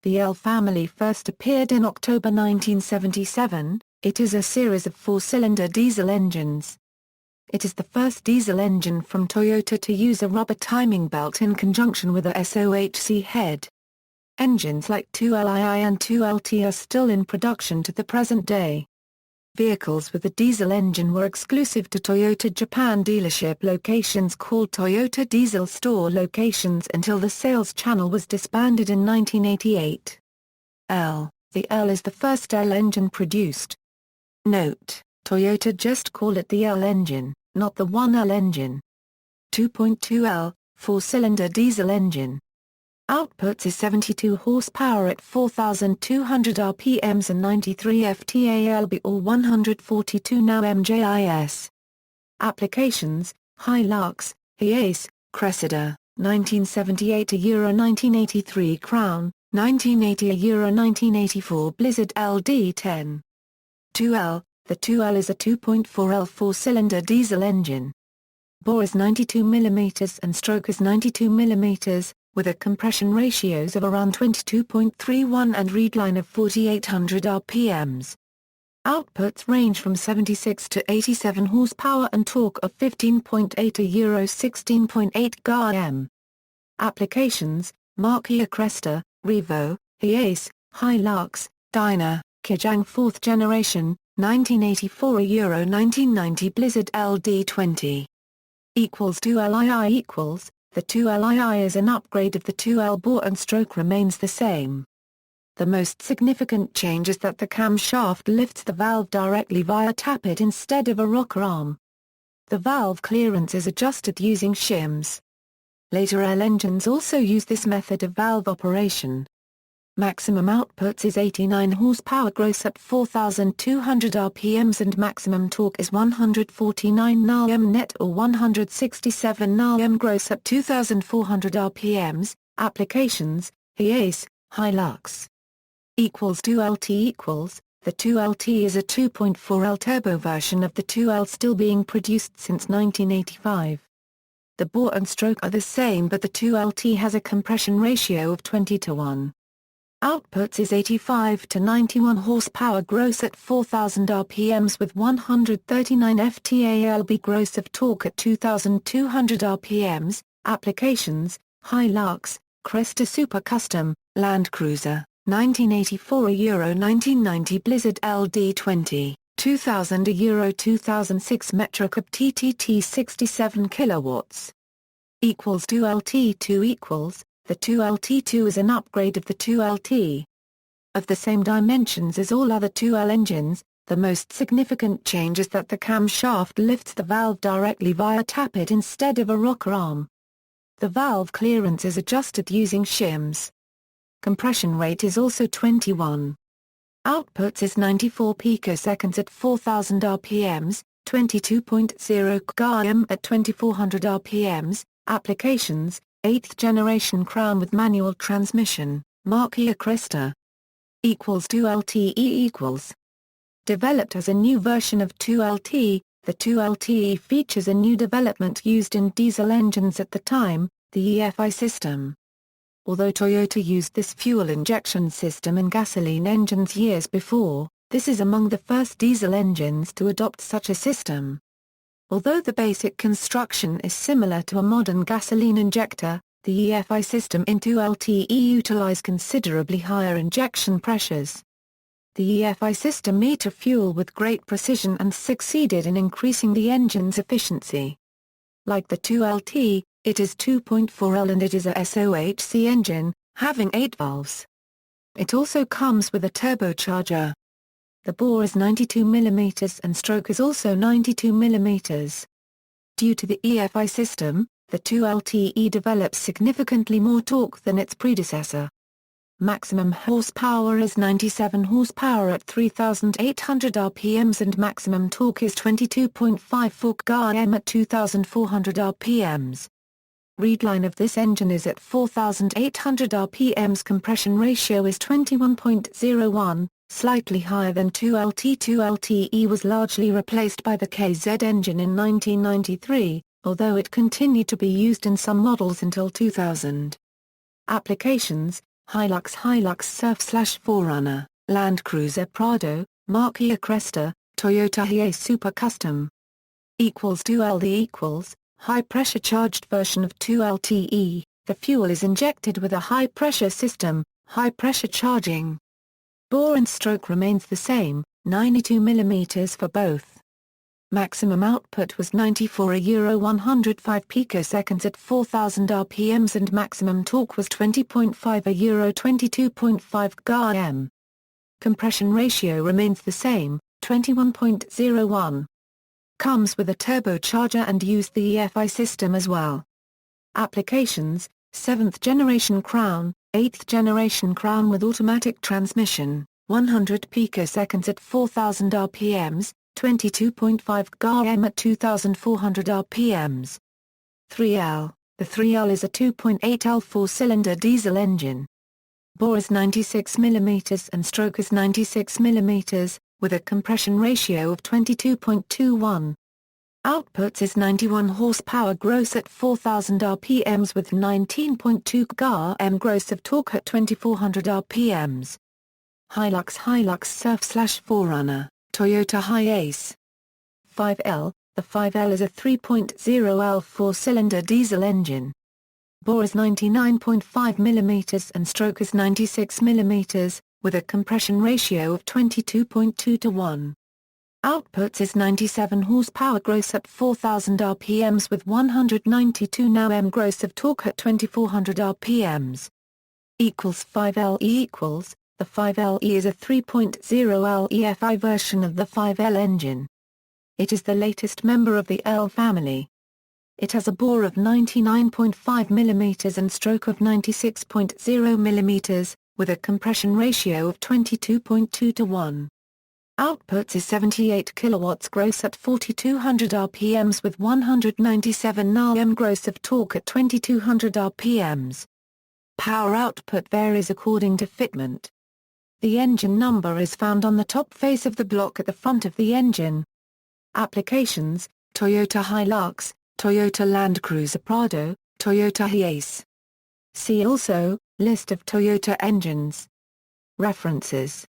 The L family first appeared in October 1977. It is a series of four-cylinder diesel engines. It is the first diesel engine from Toyota to use a rubber timing belt in conjunction with a SOHC head. Engines like 2LI and 2LT are still in production to the present day. Vehicles with the diesel engine were exclusive to Toyota Japan dealership locations called Toyota Diesel Store locations until the sales channel was disbanded in 1988. The L is the first L engine produced. Note: Toyota just call it the L engine, not the 1L engine. 2.2L, four-cylinder diesel engine. Outputs is 72 horsepower at 4,200 rpms and 93 ft-lb or 142 Nm/JIS. Applications: Hilux, Hiace, Cressida, 1978 Euro 1983 Crown, 1980 Euro 1984 Blizzard LD10. 2L, the 2L is a 2.4L four-cylinder diesel engine. Bore is 92 mm and stroke is 92 mm, with a compression ratios of around 22.31 and readline of 4,800 rpms. Outputs range from 76 to 87 horsepower and torque of 15.8 to Euro 16.8 Gm. Applications: Marquis Cresta, Revo, Hiace, Hilux, Dyna, Kijang 4th generation, 1984 Euro 1990 Blizzard LD20. 2LII equals, the 2LII is an upgrade of the 2L. Bore and stroke remains the same. The most significant change is that the camshaft lifts the valve directly via tappet instead of a rocker arm. The valve clearance is adjusted using shims. Later L engines also use this method of valve operation. Maximum outputs is 89 horsepower gross at 4,200 rpms and maximum torque is 149 Nm net or 167 Nm gross at 2,400 rpms. Applications: Hiace, Hilux. 2LT equals, the 2LT is a 2.4L turbo version of the 2L still being produced since 1985. The bore and stroke are the same but the 2LT has a compression ratio of 20:1. Outputs is 85 to 91 horsepower gross at 4,000 rpms with 139 ft-lb gross of torque at 2,200 rpms. Applications: Hilux, Cresta Super Custom, Land Cruiser, 1984 Euro 1990 Blizzard LD20, 2000 Euro 2006 Metrocab TTT 67 kilowatts. 2LT2 equals, the 2LT2 is an upgrade of the 2LT. Of the same dimensions as all other 2L engines, the most significant change is that the camshaft lifts the valve directly via tappet instead of a rocker arm. The valve clearance is adjusted using shims. Compression rate is also 21. Outputs is 94 picoseconds at 4,000 rpms, 22.0 Gm at 2,400 rpms. Applications: 8th generation Crown with manual transmission, Marquis Cresta. 2LTE equals. Developed as a new version of 2LT, the 2LTE features a new development used in diesel engines at the time, the EFI system. Although Toyota used this fuel injection system in gasoline engines years before, this is among the first diesel engines to adopt such a system. Although the basic construction is similar to a modern gasoline injector, the EFI system in 2LTE utilize considerably higher injection pressures. The EFI system meter fuel with great precision and succeeded in increasing the engine's efficiency. Like the 2LT, it is 2.4L and it is a SOHC engine, having 8 valves. It also comes with a turbocharger. The bore is 92 mm and stroke is also 92 mm. Due to the EFI system, the 2LTE develops significantly more torque than its predecessor. Maximum horsepower is 97 horsepower at 3,800 rpms and maximum torque is 22.54 Gm at 2,400 rpms. Readline of this engine is at 4,800 rpms. Compression ratio is 21.01, slightly higher than 2LT. 2LTE was largely replaced by the KZ engine in 1993, although it continued to be used in some models until 2000. Applications: Hilux, Hilux Surf/4Runner, Land Cruiser Prado, Marquis Cresta, Toyota Hiace Super Custom. 2L. The high-pressure charged version of 2LTE, the fuel is injected with a high-pressure system, high-pressure charging. Bore and stroke remains the same, 92 mm for both. Maximum output was 94 euro 105 picoseconds at 4000 rpm and maximum torque was 20.5 euro 22.5 Ga-m. Compression ratio remains the same, 21.01. Comes with a turbocharger and used the EFI system as well. Applications: 7th generation Crown, 8th generation Crown with automatic transmission, 100 picoseconds at 4000 rpm, 22.5 Ga-m at 2400 rpm. 3L. The 3L is a 2.8L four-cylinder diesel engine. Bore is 96 mm and stroke is 96 mm, with a compression ratio of 22.21. Outputs is 91 horsepower gross at 4000 rpm with 19.2 Ga-m gross of torque at 2400 rpm. Hilux, Hilux Surf/4Runner, Toyota Hiace. 5L. The 5L is a 3.0L four-cylinder diesel engine. Bore is 99.5 mm and stroke is 96 mm, with a compression ratio of 22.2 to 1. Outputs is 97 horsepower gross at 4000 rpm with 192 Nm gross of torque at 2400 rpm. 5LE. The 5LE is a 3.0L EFI version of the 5L engine. It is the latest member of the L family. It has a bore of 99.5 mm and stroke of 96.0 mm, with a compression ratio of 22.2 to 1. Outputs is 78 kilowatts gross at 4200 rpm with 197 Nm gross of torque at 2200 rpm. Power output varies according to fitment. The engine number is found on the top face of the block at the front of the engine. Applications: Toyota Hilux, Toyota Land Cruiser Prado, Toyota Hiace. See also, List of Toyota engines. References